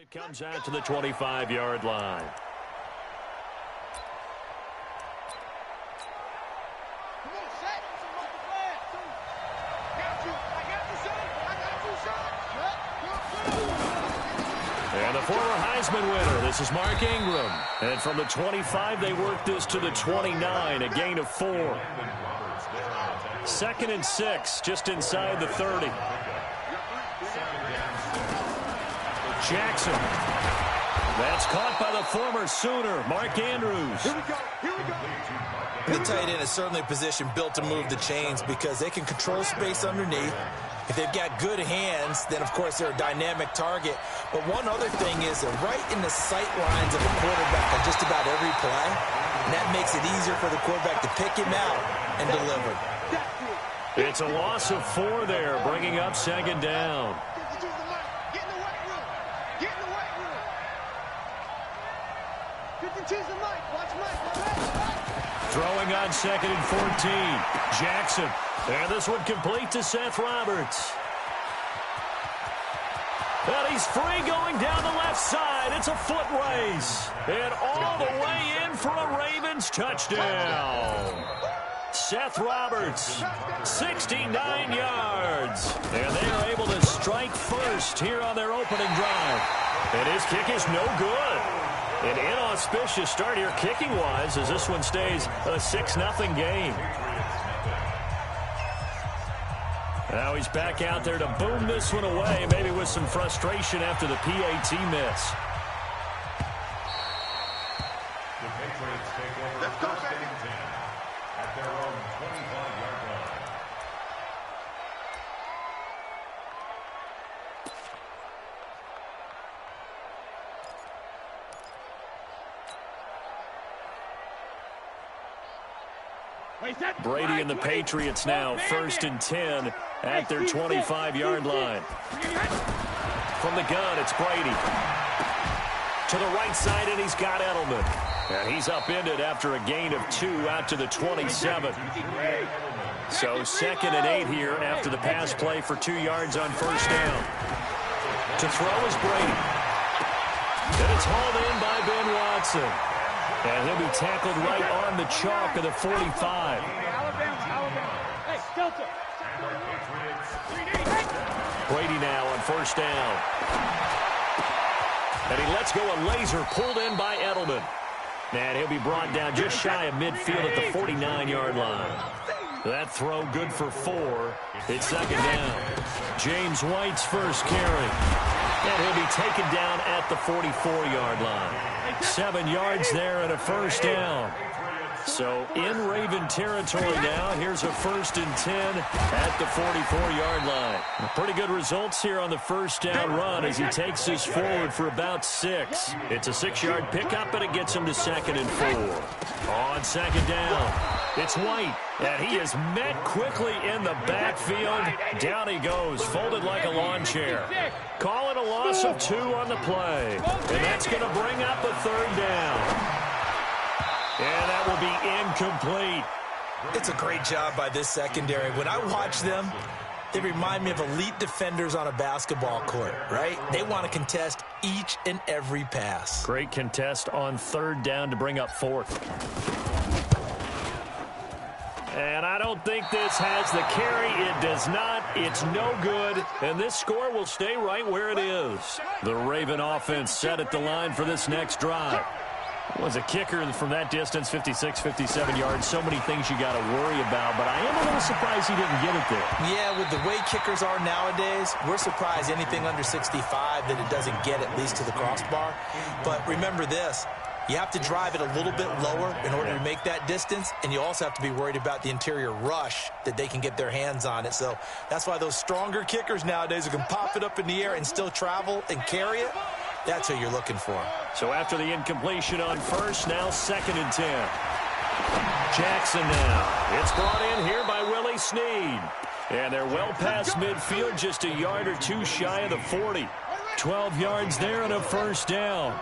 It comes out to the 25-yard line. And the former Heisman winner, this is Mark Ingram. And from the 25, they work this to the 29, a gain of 4. 2nd and 6, just inside the 30. Jackson. That's caught by the former Sooner, Mark Andrews. Here we go. The tight end is certainly a position built to move the chains because they can control space underneath. If they've got good hands, then, of course, they're a dynamic target. But one other thing is they're right in the sight lines of the quarterback on just about every play. And that makes it easier for the quarterback to pick him out and deliver. It's a loss of 4 there, bringing up 2nd down. Throwing on 2nd and 14. Jackson. And this one complete to Seth Roberts. And he's free going down the left side. It's a foot race. And all the way in for a Ravens touchdown. Seth Roberts, 69 yards. And they are able to strike first here on their opening drive. And his kick is no good. An inauspicious start here kicking-wise as this one stays a 6-0 game. Now he's back out there to boom this one away, maybe with some frustration after the PAT miss. The Patriots take over first and 10 at their own 25-yard line. Brady and the Patriots now 1st and 10 at their 25-yard line. From the gun, it's Brady. To the right side, and he's got Edelman. And he's upended after a gain of 2 out to the 27. So 2nd and 8 here after the pass play for 2 yards on 1st down. To throw is Brady. And it's hauled in by Ben Watson. And he'll be tackled right on the chalk of the 45. Brady now on 1st down. And he lets go a laser pulled in by Edelman. And he'll be brought down just shy of midfield at the 49-yard line. That throw good for 4. It's 2nd down. James White's first carry. And he'll be taken down at the 44-yard line. 7 yards there and a 1st down. So in Raven territory now. Here's a 1st and 10 at the 44-yard line. Pretty good results here on the 1st down run as he takes this forward for about 6. It's a 6-yard pickup, and it gets him to 2nd and 4. On 2nd down, it's White, and he is met quickly in the backfield. Down he goes, folded like a lawn chair. Call it a loss of 2 on the play, and that's going to bring up a 3rd down. And that will be incomplete. It's a great job by this secondary. When I watch them, they remind me of elite defenders on a basketball court, right? They want to contest each and every pass. Great contest on 3rd down to bring up 4th. And I don't think this has the carry. It does not. It's no good. And this score will stay right where it is. The Raven offense set at the line for this next drive. Was a kicker from that distance, 56, 57 yards. So many things you got to worry about, but I am a little surprised he didn't get it there. Yeah, with the way kickers are nowadays, we're surprised anything under 65 that it doesn't get at least to the crossbar. But remember this, you have to drive it a little bit lower in order to make that distance, and you also have to be worried about the interior rush that they can get their hands on it. So that's why those stronger kickers nowadays who can pop it up in the air and still travel and carry it, that's who you're looking for. So after the incompletion on 1st, now 2nd and 10. Jackson now. It's brought in here by Willie Snead. And they're well past midfield, just a yard or 2 shy of the 40. 12 yards there and a 1st down.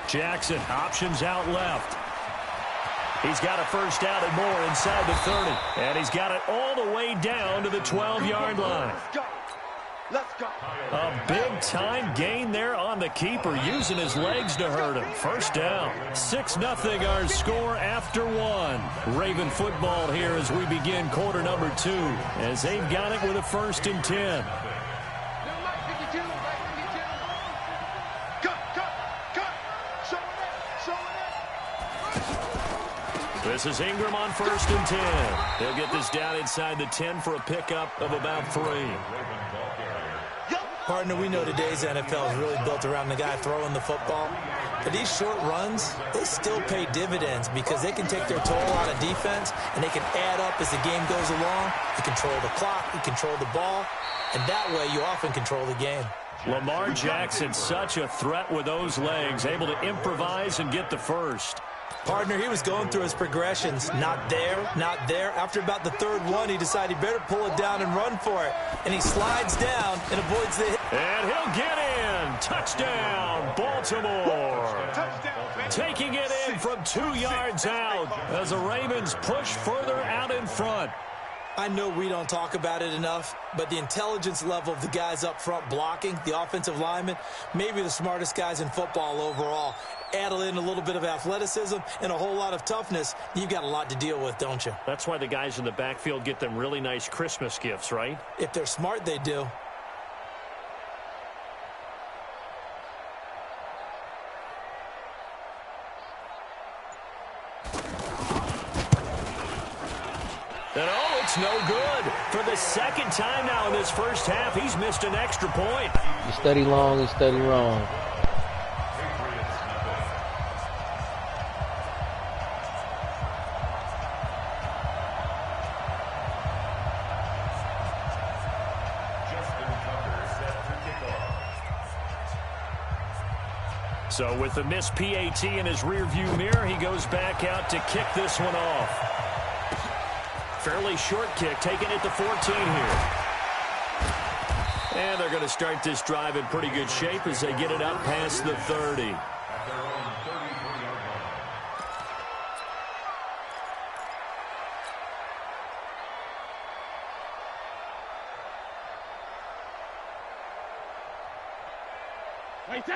Jackson options out left. He's got a first down and more inside the 30. And he's got it all the way down to the 12-yard line. Let's go. A big-time gain there on the keeper, using his legs to hurt him. First down. 6-0 our score after one. Raven football here as we begin quarter number 2, as they've got it with a 1st and 10. This is Ingram on 1st and 10. He'll get this down inside the 10 for a pickup of about 3. Partner, we know today's NFL is really built around the guy throwing the football. But these short runs, they still pay dividends because they can take their toll on a defense and they can add up as the game goes along. You control the clock, you control the ball, and that way you often control the game. Lamar Jackson, such a threat with those legs, able to improvise and get the first. Partner, he was going through his progressions. Not there, not there. After about the 3rd one, he decided he better pull it down and run for it. And he slides down and avoids the hit. And he'll get in. Touchdown, Baltimore. Taking it in from 2 yards out as the Ravens push further out in front. I know we don't talk about it enough, but the intelligence level of the guys up front blocking, the offensive linemen, maybe the smartest guys in football overall. Add in a little bit of athleticism and a whole lot of toughness, you've got a lot to deal with, don't you? That's why the guys in the backfield get them really nice Christmas gifts, right? If they're smart, they do. And oh, it's no good. For the 2nd time now in this first half, he's missed an extra point. You study long and study wrong. So with the missed PAT in his rearview mirror, he goes back out to kick this one off. Fairly short kick, taken at the 14 here. And they're going to start this drive in pretty good shape as they get it up past the 30.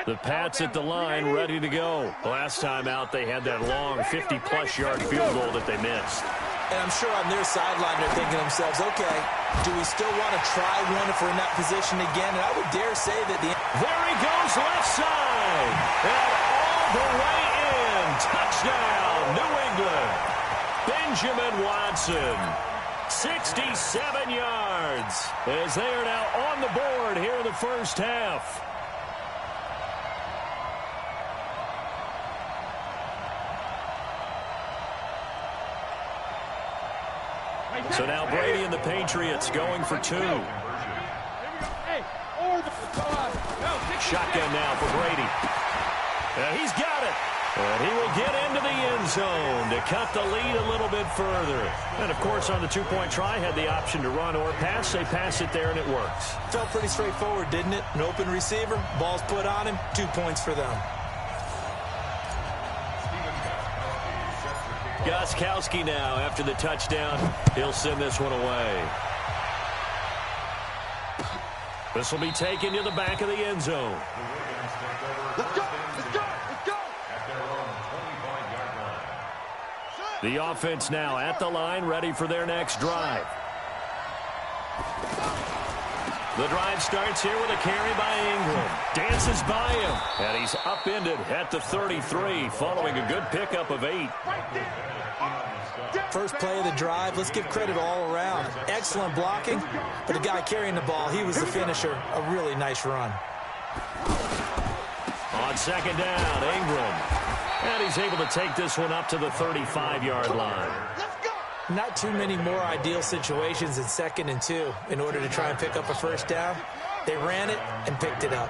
The Pats at the line, ready to go. Last time out, they had that long 50-plus yard field goal that they missed. And I'm sure on their sideline they're thinking to themselves, okay, do we still want to try one if we're in that position again? And I would dare say that There he goes, left side. And all the way in. Touchdown, New England. Benjamin Watson. 67 yards as they are now on the board here in the first half. So now Brady and the Patriots going for 2. Shotgun now for Brady. He's got it. And he will get into the end zone to cut the lead a little bit further. And, of course, on the 2-point try, had the option to run or pass. They pass it there, and it works. Felt pretty straightforward, didn't it? An open receiver, ball's put on him, 2 points for them. Gostkowski now after the touchdown. He'll send this one away. This will be taken to the back of the end zone. Let's go. Let's go. Let's go. The offense now at the line, ready for their next drive. The drive starts here with a carry by Ingram. Dances by him. And he's upended at the 33, following a good pickup of 8. First play of the drive, let's give credit all around. Excellent blocking, but the guy carrying the ball, he was the finisher. A really nice run. On 2nd down, Ingram. And he's able to take this one up to the 35-yard line. Not too many more ideal situations than 2nd and 2 in order to try and pick up a first down. They ran it and picked it up.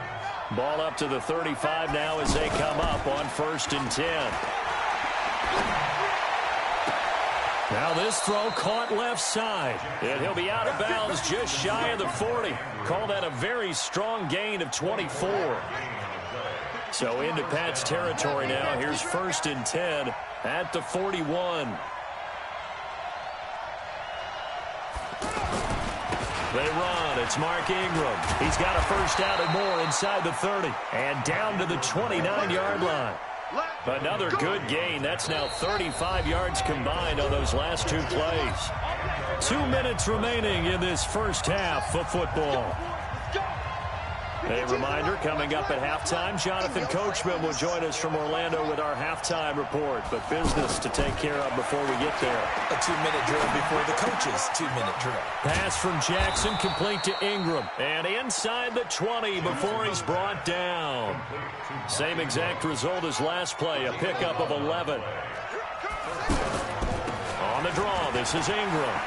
Ball up to the 35 now as they come up on 1st and 10. Now this throw caught left side. And he'll be out of bounds just shy of the 40. Call that a very strong gain of 24. So into Pat's territory now. Here's 1st and 10 at the 41. They run. It's Mark Ingram. He's got a first down and more inside the 30. And down to the 29-yard line. Another good gain. That's now 35 yards combined on those last two plays. 2 minutes remaining in this first half of football. A reminder, coming up at halftime, Jonathan Coachman will join us from Orlando with our halftime report. But business to take care of before we get there. A 2-minute drill before the coach's 2-minute drill. Pass from Jackson, complete to Ingram. And inside the 20 before he's brought down. Same exact result as last play, a pickup of 11. On the draw, this is Ingram.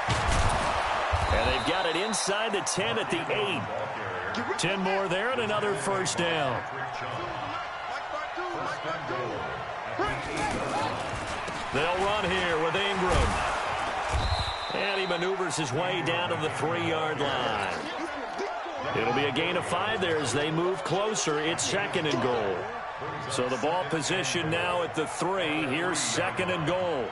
And they've got it inside the 10 at the 8. 10 more there and another first down. They'll run here with Ingram. And he maneuvers his way down to the 3-yard line. It'll be a gain of 5 there as they move closer. It's 2nd and goal. So the ball position now at the 3. Here's 2nd and goal.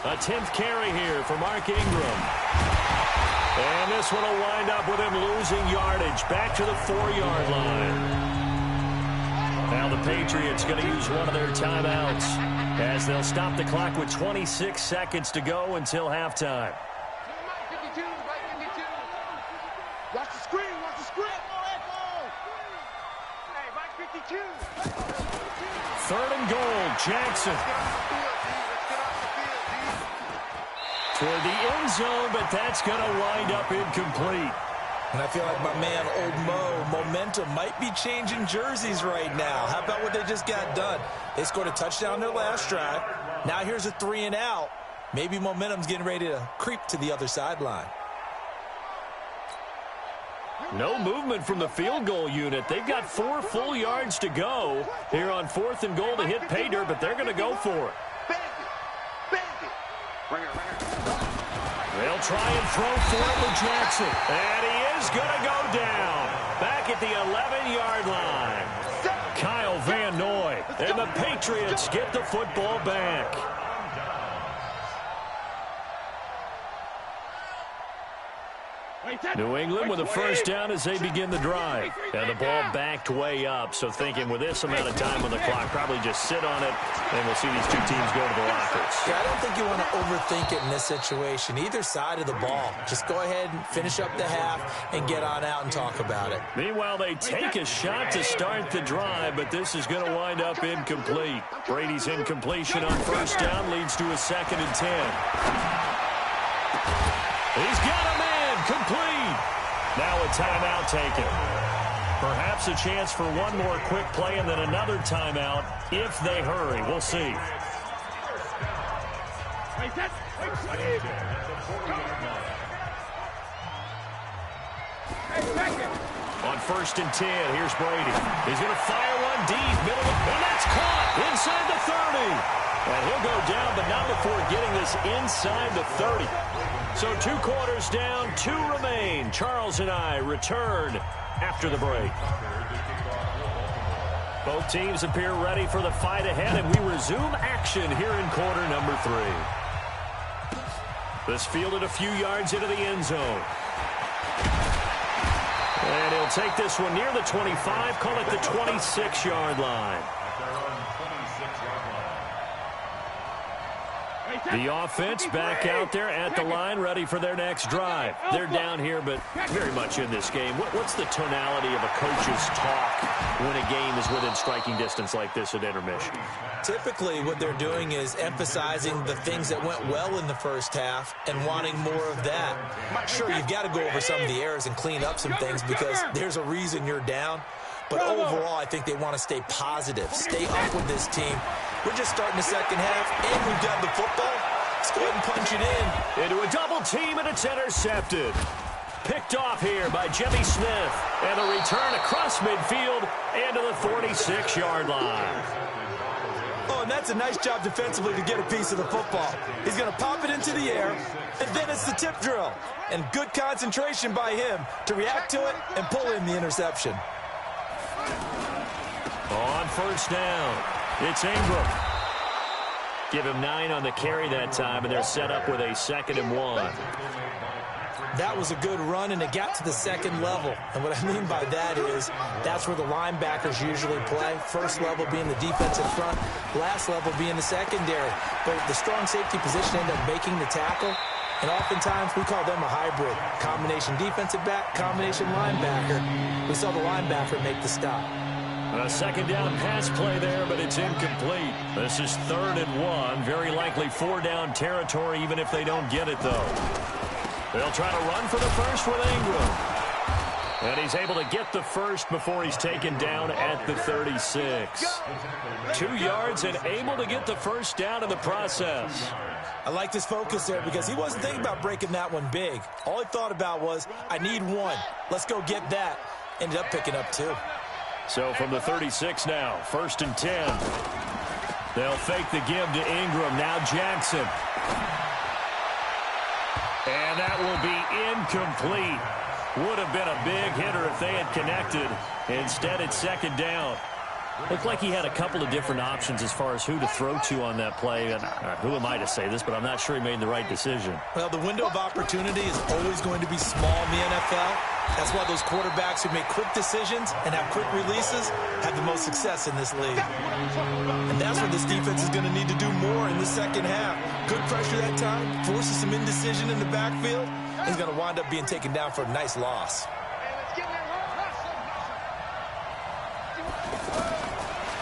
A 10th carry here for Mark Ingram. And this one will wind up with him losing yardage back to the 4-yard line. Now the Patriots going to use one of their timeouts as they'll stop the clock with 26 seconds to go until halftime. Watch the screen, watch the screen. Hey, Mike 52. 3rd and goal, Jackson. Toward the end zone, but that's going to wind up incomplete. And I feel like my man, Old Mo, momentum might be changing jerseys right now. How about what they just got done? They scored a touchdown their last drive. Now here's a 3 and out. Maybe momentum's getting ready to creep to the other sideline. No movement from the field goal unit. They've got 4 full yards to go here on 4th and goal to hit pay dirt, but they're going to go for it. They'll try and throw for it with Jackson. And he is going to go down. Back at the 11-yard line. Kyle Van Noy. And the Patriots get the football back. New England with a first down as they begin the drive. And the ball backed way up. So thinking with this amount of time on the clock, probably just sit on it, and we'll see these two teams go to the lockers. Yeah, I don't think you want to overthink it in this situation. Either side of the ball. Just go ahead and finish up the half and get on out and talk about it. Meanwhile, they take a shot to start the drive, but this is going to wind up incomplete. Brady's incompletion on first down leads to a 2nd and 10. He's got a man. Complete. Now a timeout taken. Perhaps a chance for one more quick play and then another timeout if they hurry. We'll see. On 1st and 10, here's Brady. He's going to fire one deep, middle, and that's caught inside the 30. And he'll go down, but not before getting this inside the 30. So 2 quarters down, 2 remain. Charles and I return after the break. Both teams appear ready for the fight ahead, and we resume action here in quarter number 3. This fielded a few yards into the end zone. And he'll take this one near the 25, call it the 26-yard line. The offense back out there at the line, ready for their next drive. They're down here, but very much in this game. What's the tonality of a coach's talk when a game is within striking distance like this at intermission? Typically, what they're doing is emphasizing the things that went well in the first half and wanting more of that. Sure, you've got to go over some of the errors and clean up some things because there's a reason you're down. But overall, I think they want to stay positive, stay up with this team. We're just starting the second half, and we've got the football. Let's go ahead and punch it in. Into a double team, and it's intercepted. picked off here by Jimmy Smith. And a return across midfield and to the 46-yard line. Oh, and that's a nice job defensively to get a piece of the football. He's going to pop it into the air, and then it's the tip drill. And good concentration by him to react to it and pull in the interception. On first down, it's Ingram. Give him 9 on the carry that time, and they're set up with a 2nd and 1. That was a good run, and it got to the second level. And what I mean by that is that's where the linebackers usually play. First level being the defensive front, last level being the secondary. But the strong safety position ended up making the tackle, and oftentimes we call them a hybrid. Combination defensive back, combination linebacker. We saw the linebacker make the stop. A 2nd down pass play there, but it's incomplete. This is 3rd and 1. Very likely 4-down territory, even if they don't get it, though. They'll try to run for the first with Ingram. And he's able to get the first before he's taken down at the 36. 2 yards and able to get the first down in the process. I like his focus there because he wasn't thinking about breaking that one big. All he thought about was, I need 1. Let's go get that. Ended up picking up 2. So from the 36 now, 1st and 10. They'll fake the give to Ingram. Now Jackson. And that will be incomplete. Would have been a big hitter if they had connected. Instead, it's 2nd down. Looked like he had a couple of different options as far as who to throw to on that play. And who am I to say this, but I'm not sure he made the right decision. Well, the window of opportunity is always going to be small in the NFL. That's why those quarterbacks who make quick decisions and have quick releases have the most success in this league. And that's what this defense is going to need to do more in the second half. Good pressure that time, forces some indecision in the backfield. He's going to wind up being taken down for a nice loss.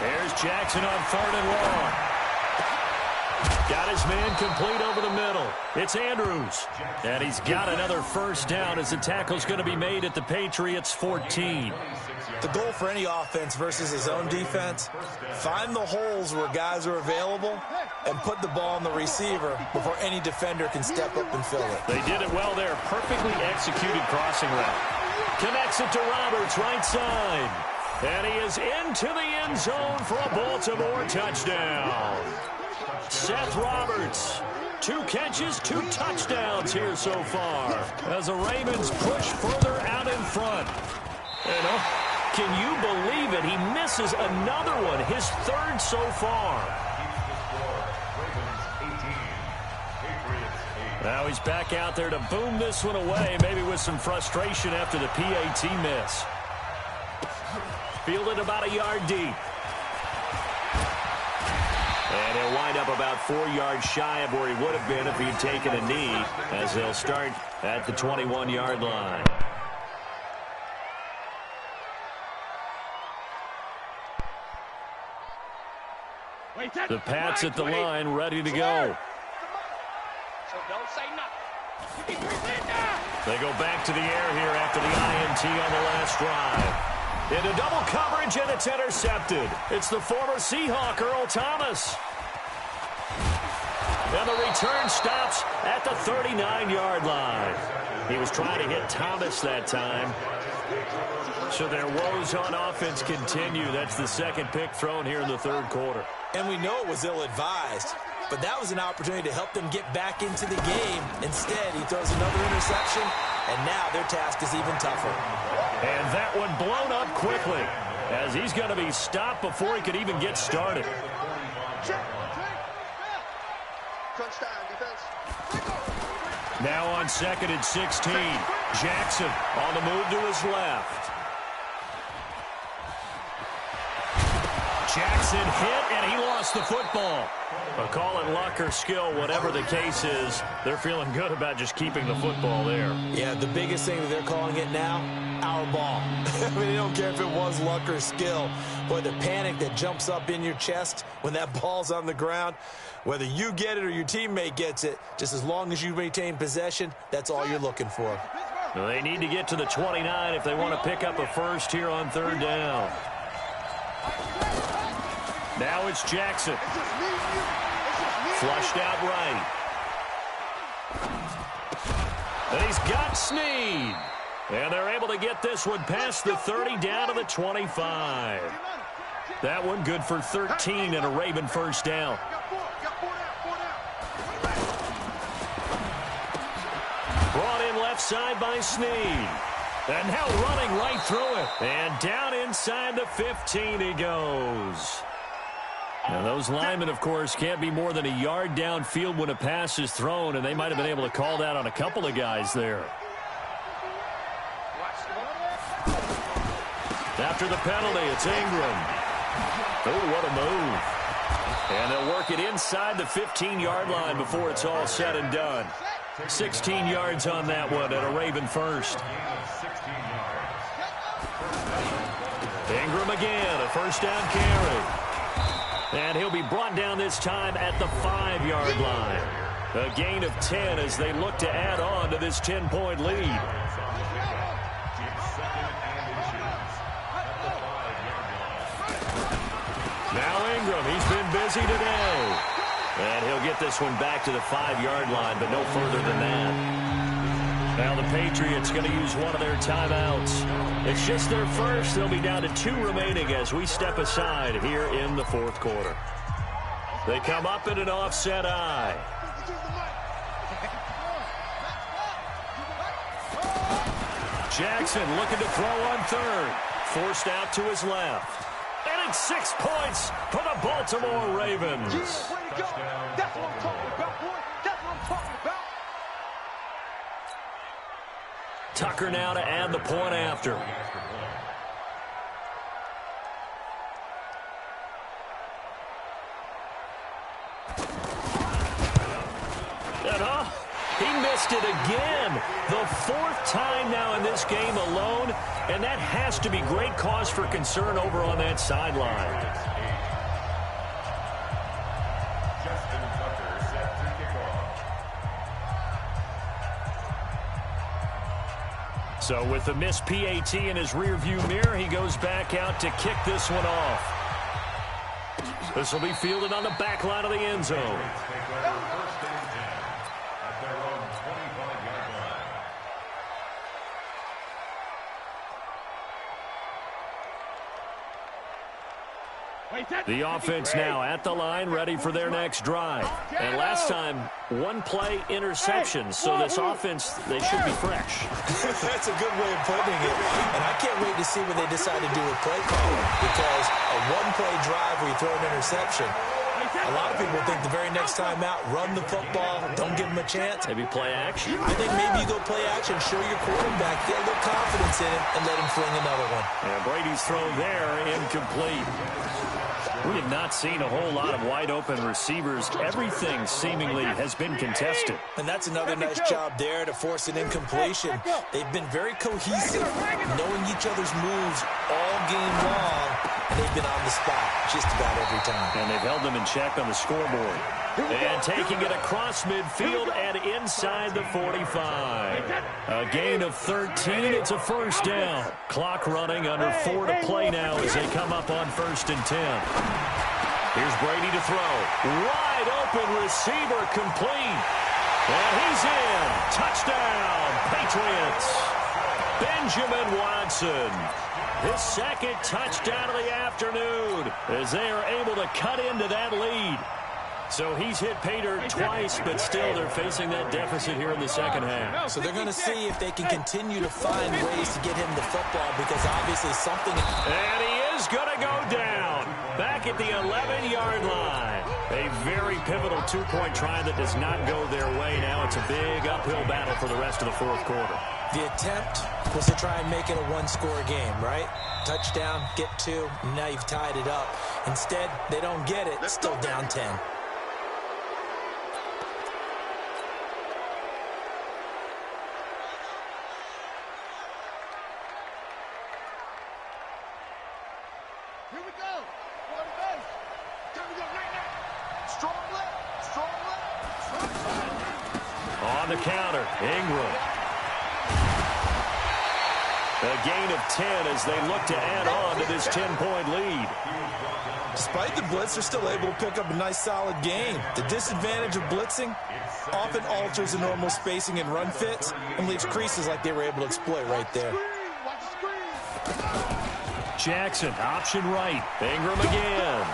There's Jackson on 3rd and long. Got his man complete over the middle. It's Andrews. And he's got another first down as the tackle's going to be made at the Patriots' 14. The goal for any offense versus his own defense, find the holes where guys are available and put the ball on the receiver before any defender can step up and fill it. They did it well there. Perfectly executed crossing route. Connects it to Roberts, right side. And he is into the end zone for a Baltimore touchdown. Seth Roberts, 2 catches, 2 touchdowns here so far as the Ravens push further out in front. And can you believe it? He misses another one, his 3rd so far. Now he's back out there to boom this one away, maybe with some frustration after the PAT miss. Fielded about a yard deep. And he'll wind up about 4 yards shy of where he would have been if he'd taken a knee, as they'll start at the 21-yard line. The Pats at the line, ready to go. So don't say nothing. They go back to the air here after the INT on the last drive. Into double coverage, and it's intercepted. It's the former Seahawk, Earl Thomas. And the return stops at the 39-yard line. He was trying to hit Thomas that time. So their woes on offense continue. That's the 2nd pick thrown here in the 3rd quarter. And we know it was ill-advised, but that was an opportunity to help them get back into the game. Instead, he throws another interception, and now their task is even tougher. And that one blown up quickly, as he's going to be stopped before he could even get started. Now on 2nd and 16, Jackson on the move to his left. Jackson hit, and he lost the football. But call it luck or skill, whatever the case is, they're feeling good about just keeping the football there. Yeah, the biggest thing that they're calling it now, our ball. I mean, they don't care if it was luck or skill. Boy, the panic that jumps up in your chest when that ball's on the ground, whether you get it or your teammate gets it, just as long as you maintain possession, that's all you're looking for. Well, they need to get to the 29 if they want to pick up a first here on 3rd down. Now it's Jackson. Flushed out right. And he's got Snead. And they're able to get this one past the 30 down to the 25. That one good for 13 and a Raven first down. Brought in left side by Snead. And now running right through it. And down inside the 15 he goes. Now those linemen, of course, can't be more than a yard downfield when a pass is thrown, and they might have been able to call that on a couple of guys there. After the penalty, it's Ingram. Oh, what a move. And they'll work it inside the 15-yard line before it's all said and done. 16 yards on that one at a Raven first. Ingram again, a first down carry. And he'll be brought down this time at the 5-yard line. A gain of 10 as they look to add on to this 10-point lead. Now Ingram, he's been busy today. And he'll get this one back to the 5-yard line, but no further than that. Now the Patriots going to use one of their timeouts. It's just their first. They'll be down to 2 remaining as we step aside here in the fourth quarter. They come up in an offset eye. Jackson looking to throw on third. Forced out to his left. And it's 6 points for the Baltimore Ravens. That's what I'm talking about, boy. That's what I'm talking about. Tucker now to add the point after. And he missed it again. The 4th time now in this game alone, and that has to be great cause for concern over on that sideline. So with the missed PAT in his rearview mirror, he goes back out to kick this one off. This will be fielded on the back line of the end zone. The offense now at the line, ready for their next drive. And last time, 1-play interception. So this offense, they should be fresh. That's a good way of putting it. And I can't wait to see what they decide to do with play calling. Because a 1-play drive where you throw an interception, a lot of people think the very next time out, run the football, don't give them a chance. Maybe play action. I think maybe you go play action, show your quarterback, get a little confidence in him, and let him fling another one. And Brady's throw there, incomplete. We have not seen a whole lot of wide-open receivers. Everything seemingly has been contested. And that's another nice job there to force an incompletion. They've been very cohesive, knowing each other's moves all game long, and they've been on the spot just about every time. And they've held them in check on the scoreboard. And taking it across midfield and inside the 45. A gain of 13. It's a first down. Clock running under 4 to play now as they come up on 1st and 10. Here's Brady to throw. Wide open receiver complete. And he's in. Touchdown, Patriots. Benjamin Watson. His 2nd touchdown of the afternoon as they are able to cut into that lead. So he's hit Pater twice, but still they're facing that deficit here in the second half. So they're going to see if they can continue to find ways to get him the football because obviously something... And he is going to go down back at the 11-yard line. A very pivotal 2-point try that does not go their way. Now it's a big uphill battle for the rest of the fourth quarter. The attempt was to try and make it a 1-score game, right? Touchdown, get 2, and now you've tied it up. Instead, they don't get it, still down 10. Here we go. On the base. Here we go right now. Strong left. Strong left. Strong left. On the counter, Ingram. A gain of 10 as they look to add on to this 10-point lead. Despite the blitz, they're still able to pick up a nice solid gain. The disadvantage of blitzing, often alters the normal spacing and run fits and leaves creases like they were able to exploit right there. Jackson, option right. Ingram again.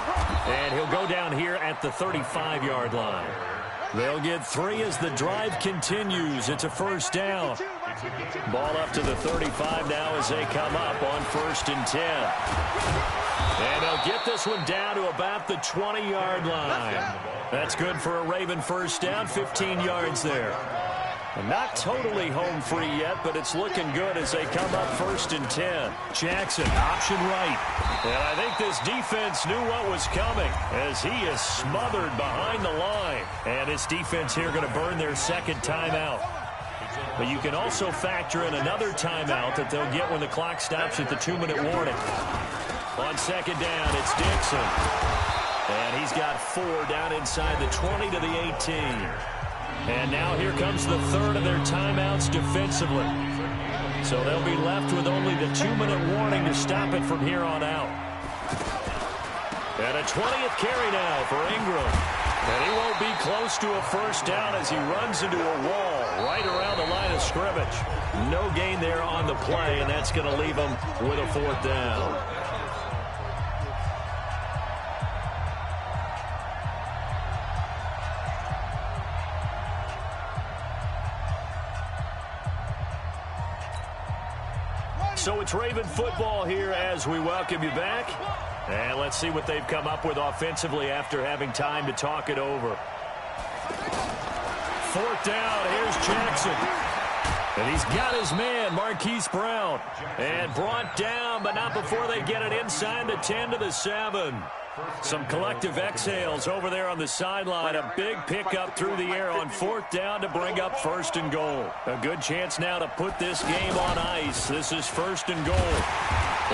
And he'll go down here at the 35-yard line. They'll get 3 as the drive continues. It's a first down. Ball up to the 35 now as they come up on 1st and 10. And they'll get this one down to about the 20-yard line. That's good for a Raven first down, 15 yards there. And not totally home free yet, but it's looking good as they come up 1st and 10. Jackson, option right. And I think this defense knew what was coming as he is smothered behind the line. And this defense here going to burn their second timeout. But you can also factor in another timeout that they'll get when the clock stops at the 2-minute warning. On 2nd down, it's Dixon. And he's got 4 down inside the 20 to the 18. And now here comes the 3rd of their timeouts defensively. So they'll be left with only the 2-minute warning to stop it from here on out. And a 20th carry now for Ingram. And he won't be close to a first down as he runs into a wall right around the line of scrimmage. No gain there on the play, and that's going to leave him with a 4th down. So it's Raven football here as we welcome you back. And let's see what they've come up with offensively after having time to talk it over. 4th down, here's Jackson. And he's got his man, Marquise Brown. And brought down, but not before they get it inside the 10 to the 7. Some collective exhales over there on the sideline. A big pickup through the air on 4th down to bring up 1st and goal. A good chance now to put this game on ice. This is 1st and goal.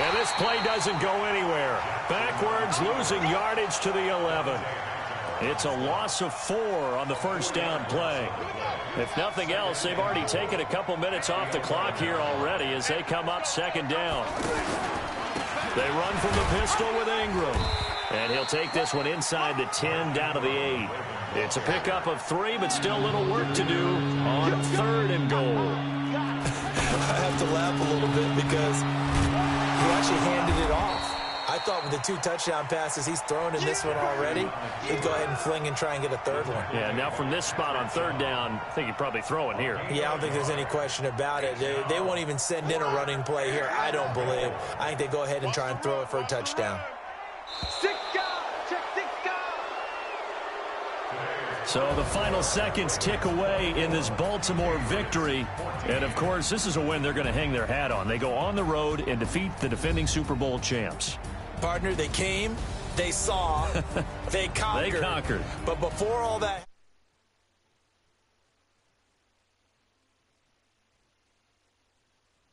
And this play doesn't go anywhere. Backwards, losing yardage to the 11. It's a loss of 4 on the first down play. If nothing else, they've already taken a couple minutes off the clock here already as they come up 2nd down. They run from the pistol with Ingram. And he'll take this one inside the 10 down to the 8. It's a pickup of 3, but still a little work to do on 3rd and goal. I have to laugh a little bit because he actually handed it off. I thought with the 2 touchdown passes he's thrown in this one already, he'd go ahead and fling and try and get a 3rd one. Yeah, now from this spot on 3rd down, I think he'd probably throw it here. Yeah, I don't think there's any question about it. They won't even send in a running play here, I don't believe. I think they go ahead and try and throw it for a touchdown. So the final seconds tick away in this Baltimore victory. And, of course, this is a win they're going to hang their hat on. They go on the road and defeat the defending Super Bowl champs. Partner, they came, they saw, they conquered. They conquered. But before all that...